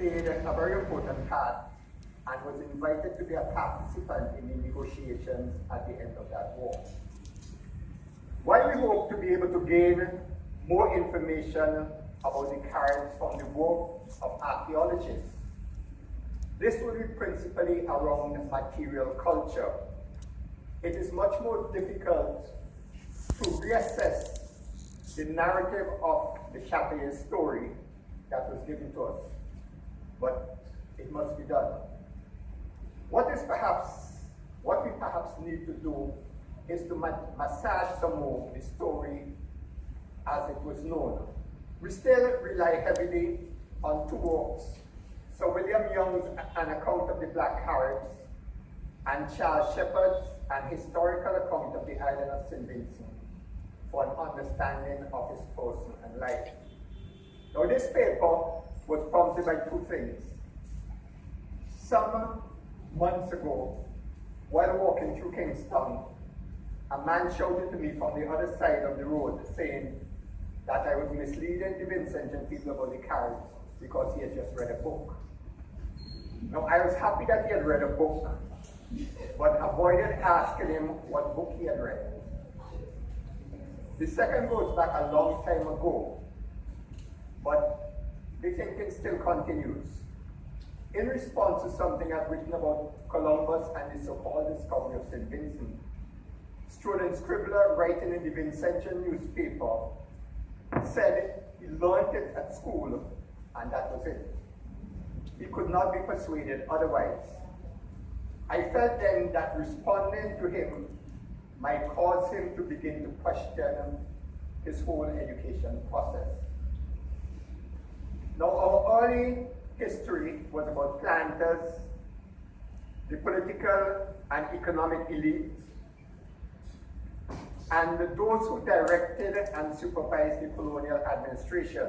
played a very important part and was invited to be a participant in the negotiations at the end of that war. While we hope to be able to gain more information about the Caribs from the work of archaeologists, this will be principally around material culture. It is much more difficult to reassess the narrative of the Châtelet story that was given to us, but it must be done. What we perhaps need to do is to massage some more the story as it was known. We still rely heavily on two works, Sir William Young's An Account of the Black Caribs and Charles Shepherd's An Historical Account of the Island of St. Vincent for an understanding of his person and life. Now this paper was prompted by two things. Some months ago, while walking through Kingston, a man shouted to me from the other side of the road saying that I was misleading the Vincentian people about the Caribs because he had just read a book. Now I was happy that he had read a book, but avoided asking him what book he had read. The second goes back a long time ago, but the thinking still continues. In response to something I've written about Columbus and the so-called discovery of St. Vincent, Student Scribbler, writing in the Vincentian newspaper, said he learned it at school and that was it. He could not be persuaded otherwise. I felt then that responding to him might cause him to begin to question his whole education process. Now, our early history was about planters, the political and economic elite, and those who directed and supervised the colonial administration,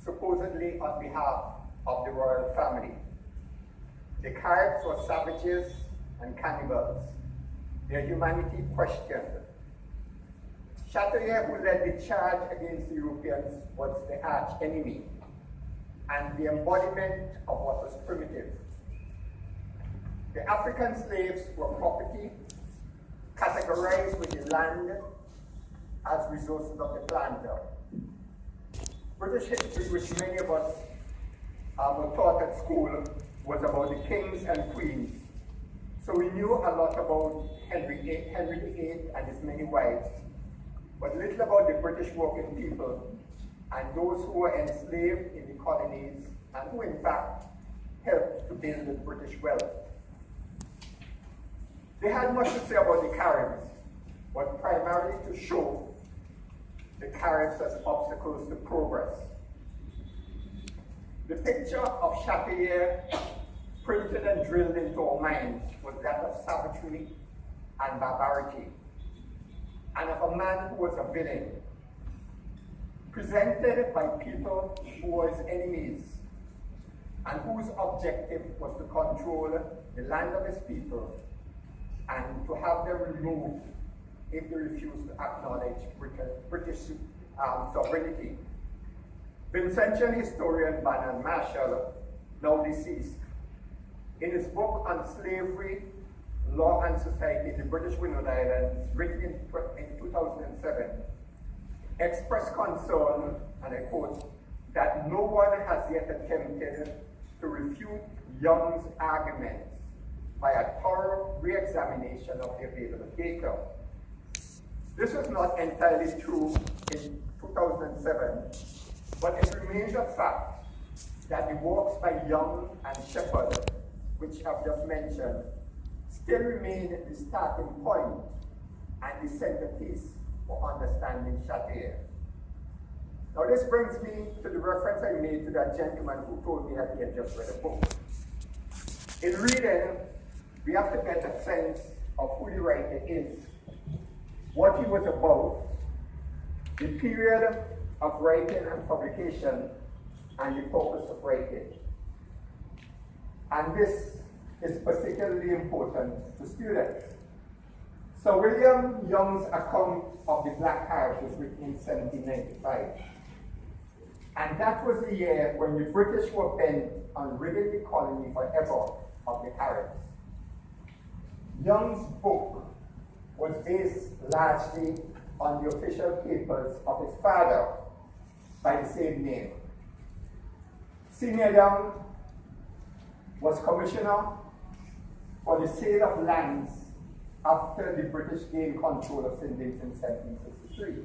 supposedly on behalf of the royal family. The Caribs were savages and cannibals. Their humanity questioned. Châtelet, who led the charge against the Europeans, was the arch enemy and the embodiment of what was primitive. The African slaves were property, categorized with the land as resources of the planter. British history, which many of us were taught at school, was about the kings and queens. So we knew a lot about Henry VIII and his many wives, but little about the British working people and those who were enslaved in the colonies and who in fact helped to build the British wealth. They had much to say about the Caribs, but primarily to show the Caribs as obstacles to progress. The picture of Châtelet printed and drilled into our minds was that of savagery and barbarity, and of a man who was a villain, presented by people who were his enemies, and whose objective was to control the land of his people and to have them removed if they refused to acknowledge British sovereignty. Vincentian historian Bernard Marshall, now deceased, in his book on slavery, law and society in the British Windward Islands, written in 2007, expressed concern, and I quote, that no one has yet attempted to refute Young's arguments by a thorough re-examination of the available data. This was not entirely true in 2007, but it remains a fact that the works by Young and Shepherd, which I've just mentioned, still remain the starting point and the centerpiece for understanding Châtelet. Now this brings me to the reference I made to that gentleman who told me that he had just read a book. In reading, we have to get a sense of who the writer is, what he was about, the period of writing and publication, and the purpose of writing. And this is particularly important to students. So William Young's account of the Black Caribs was written in 1795. And that was the year when the British were bent on ridding the colony forever of the Caribs. Young's book was based largely on the official papers of his father by the same name. Senior Young was commissioner for the sale of lands after the British gained control of St. Vincent in 1763.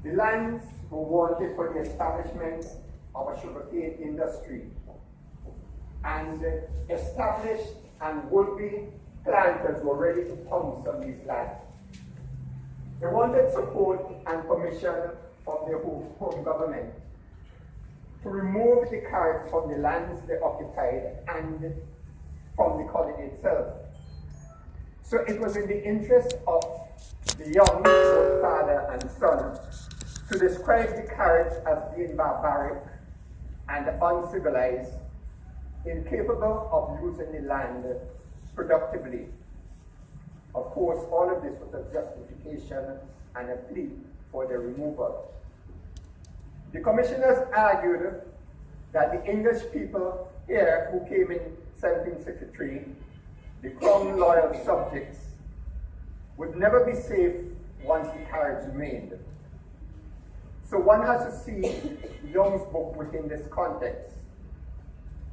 The lands were wanted for the establishment of a sugarcane industry, and established and would-be planters were ready to pounce on these lands. They wanted support and permission from their home government to remove the Caribs from the lands they occupied and from the colony itself. So it was in the interest of the Young, both father and son, to describe the Caribs as being barbaric and uncivilized, incapable of using the land productively. Of course, all of this was a justification and a plea for their removal. The commissioners argued that the English people here who came in 1763, the crown loyal subjects, would never be safe once the Caribs remained. So one has to see Young's book within this context.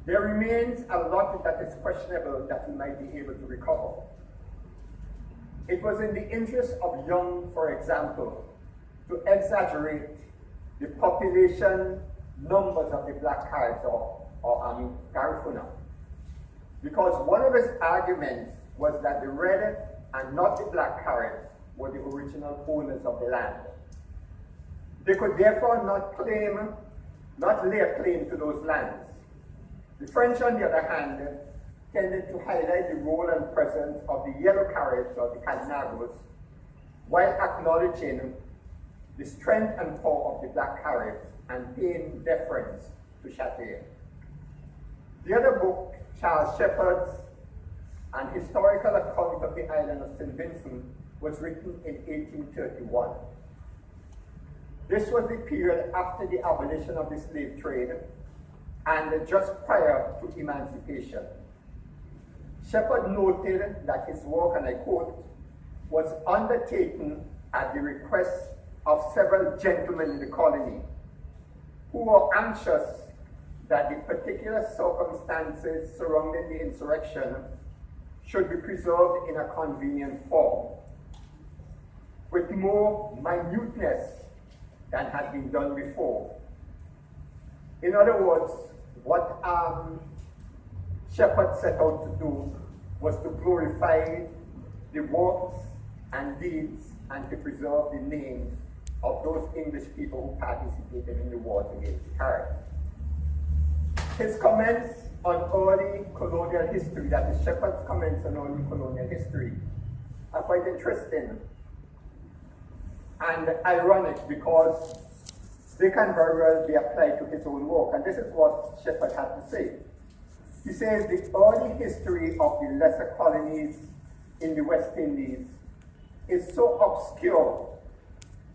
There remains a lot that is questionable that he might be able to recover. It was in the interest of Young, for example, to exaggerate the population numbers of the Black Caribs or Garifuna. Because one of his arguments was that the red and not the Black Caribs were the original owners of the land. They could therefore not lay a claim to those lands. The French, on the other hand, tended to highlight the role and presence of the yellow Caribs or the Cadenagos, while acknowledging the strength and power of the Black Caribs and paying deference to Château. The other book, Charles Shepherd's An Historical Account of the Island of St. Vincent, was written in 1831. This was the period after the abolition of the slave trade and just prior to emancipation. Shepherd noted that his work, and I quote, was undertaken at the request of several gentlemen in the colony who were anxious that the particular circumstances surrounding the insurrection should be preserved in a convenient form, with more minuteness than had been done before. In other words, what Shepherd set out to do was to glorify the works and deeds and to preserve the names of those English people who participated in the wars against the Caribs. His comments on early colonial history, that is Shepherd's comments on early colonial history, are quite interesting and ironic because they can very well be applied to his own work. And this is what Shepherd had to say. He says, the early history of the lesser colonies in the West Indies is so obscure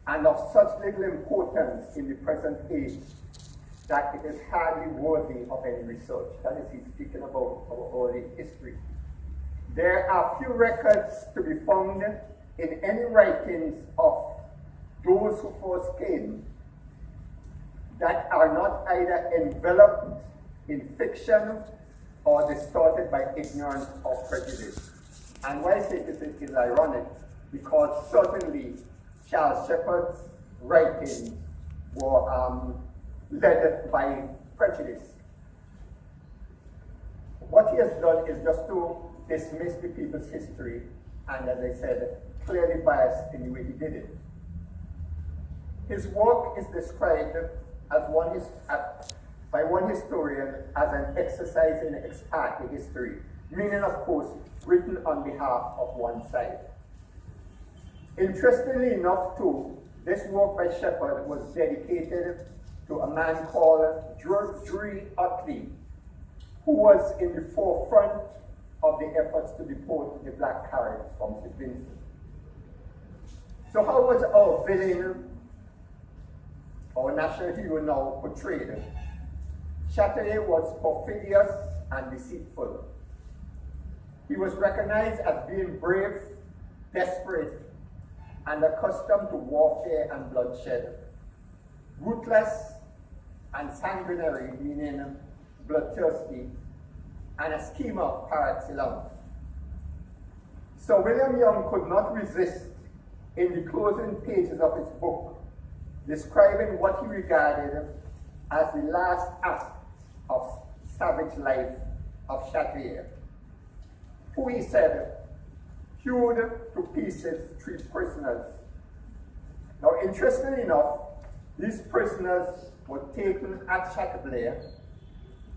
and of such little importance in the present age that it is hardly worthy of any research. That is, he's speaking about our early history. There are few records to be found in any writings of those who first came that are not either enveloped in fiction or distorted by ignorance or prejudice. And why I say this is ironic, because certainly Charles Shepherd's writings were led by prejudice. What he has done is just to dismiss the people's history, and as I said, clearly biased in the way he did it. His work is described as by one historian as an exercise in ex parte history, meaning, of course, written on behalf of one side. Interestingly enough, too, this work by Shepherd was dedicated to a man called Drury Utley, who was in the forefront of the efforts to deport the Black Caribs from St. Vincent. So how was our villain our national hero now portrayed, Châtelet was perfidious and deceitful. He was recognized as being brave, desperate, and accustomed to warfare and bloodshed. Ruthless and sanguinary, meaning bloodthirsty, and a schemer par excellence. Sir William Young could not resist, in the closing pages of his book, describing what he regarded as the last act of savage life of Châtelet, who, he said, hewed to pieces 3 prisoners. Now, interestingly enough, these prisoners were taken at Châtelet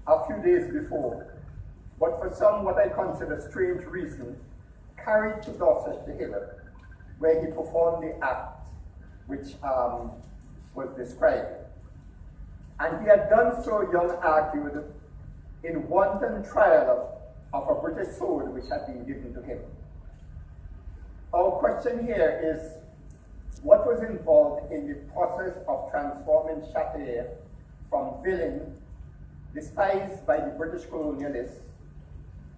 a few days before, but for some what I consider strange reason, carried to Dorset to Hill, where he performed the act which was described. And he had done so, Young argued, in wanton trial of a British sword which had been given to him. Our question here is, what was involved in the process of transforming Châtelet from villain, despised by the British colonialists,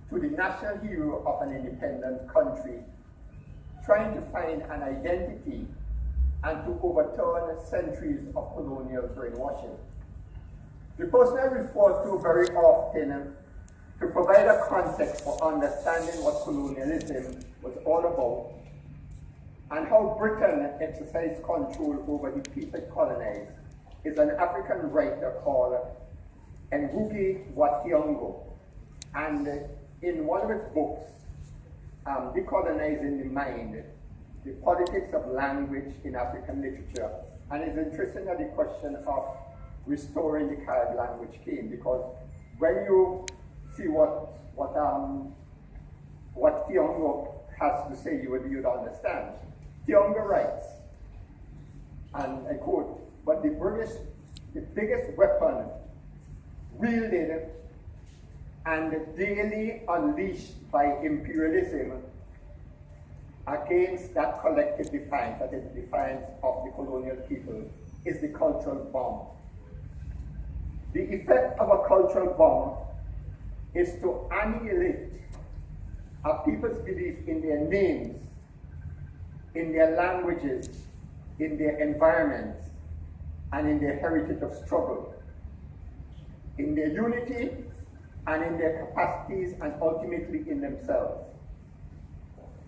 to the national hero of an independent country, trying to find an identity and to overturn centuries of colonial brainwashing? The person I refer to very often to provide a context for understanding what colonialism was all about and how Britain exercised control over the people colonized is an African writer called Ngugi wa Thiong'o. And in one of his books, Decolonizing the Mind, the Politics of Language in African Literature, and it's interesting that the question of restoring the Carib language came, because when you see what Thiong'o has to say, you would understand. Thiong'o writes, and I quote, "But the biggest weapon wielded and daily unleashed by imperialism against that collective defiance, that is the defiance of the colonial people, is the cultural bomb. The effect of a cultural bomb is to annihilate a people's belief in their names, in their languages, in their environments, and in their heritage of struggle, in their unity, and in their capacities, and ultimately in themselves.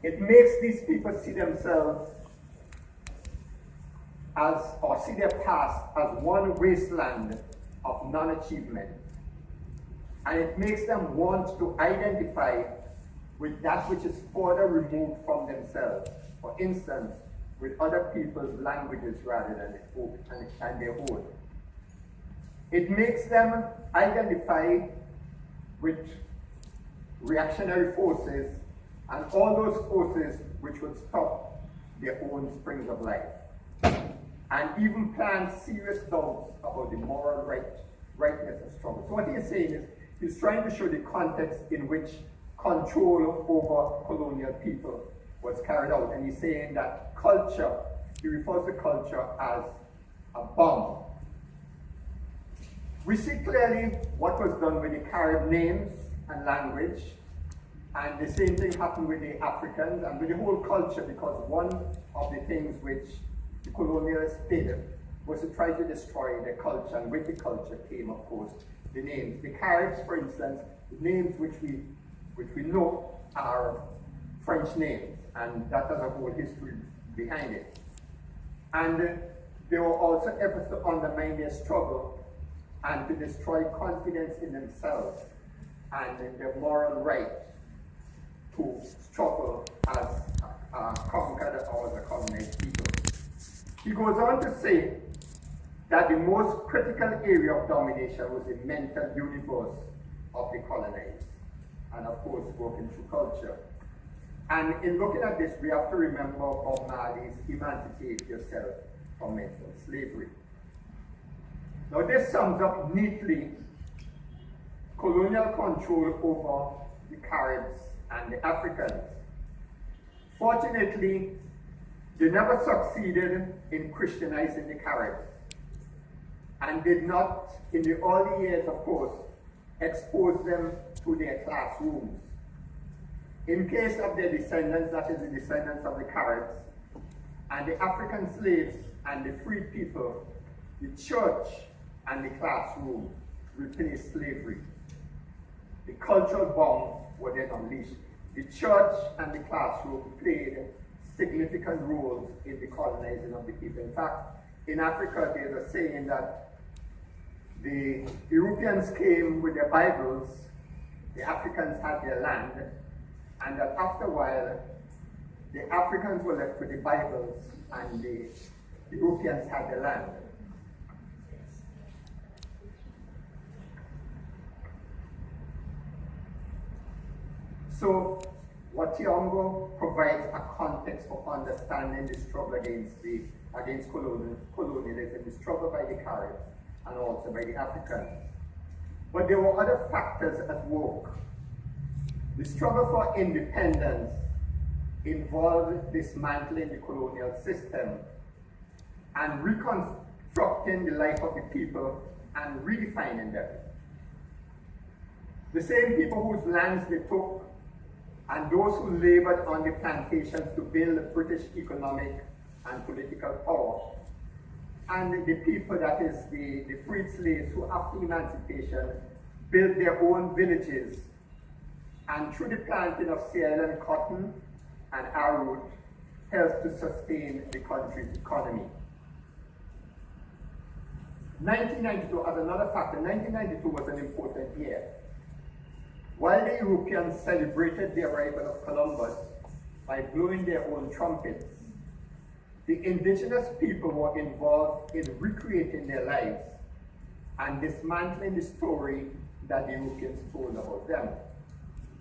It makes these people see themselves as, or see their past as one wasteland of non-achievement. And it makes them want to identify with that which is further removed from themselves. For instance, with other people's languages rather than their own. It makes them identify with reactionary forces and all those forces which would stop their own springs of life, and even plant serious doubts about the moral rightness of struggle. So what he is saying is, he's trying to show the context in which control over colonial people was carried out, and he's saying that culture, he refers to culture as a bomb. We see clearly what was done with the Carib names and language, and the same thing happened with the Africans and with the whole culture, because one of the things which the colonialists did was to try to destroy the culture, and with the culture came, of course, the names. The Caribs, for instance, the names which we know are French names, and that has a whole history behind it. And there were also efforts to undermine their struggle and to destroy confidence in themselves and in their moral right to struggle as conquered or as a colonized people. He goes on to say that the most critical area of domination was the mental universe of the colonized, and of course working through culture. And in looking at this, we have to remember Bob Marley's "Emancipate Yourself from Mental Slavery." Now this sums up neatly colonial control over the Caribs and the Africans. Fortunately, they never succeeded in Christianizing the Caribs. and did not, in the early years of course, expose them to their classrooms. In case of their descendants, that is the descendants of the Caribs, and the African slaves and the free people, the church and the classroom replaced slavery. The cultural bomb was then unleashed. The church and the classroom played significant roles in the colonizing of the people. In fact, in Africa, there's a saying that the Europeans came with their Bibles, the Africans had their land, and that after a while, the Africans were left with the Bibles and the Europeans had the land. So, Wationgo provides a context for understanding the struggle against colonialism, the struggle by the Caribs and also by the Africans. But there were other factors at work. The struggle for independence involved dismantling the colonial system and reconstructing the life of the people and redefining them. The same people whose lands they took and those who labored on the plantations to build British economic and political power, and the people, that is the freed slaves who after emancipation built their own villages, and through the planting of cereal and cotton and arrowroot helped to sustain the country's economy. 1992, as another factor, 1992 was an important year. While the Europeans celebrated the arrival of Columbus by blowing their own trumpets, the indigenous people were involved in recreating their lives and dismantling the story that the Europeans told about them.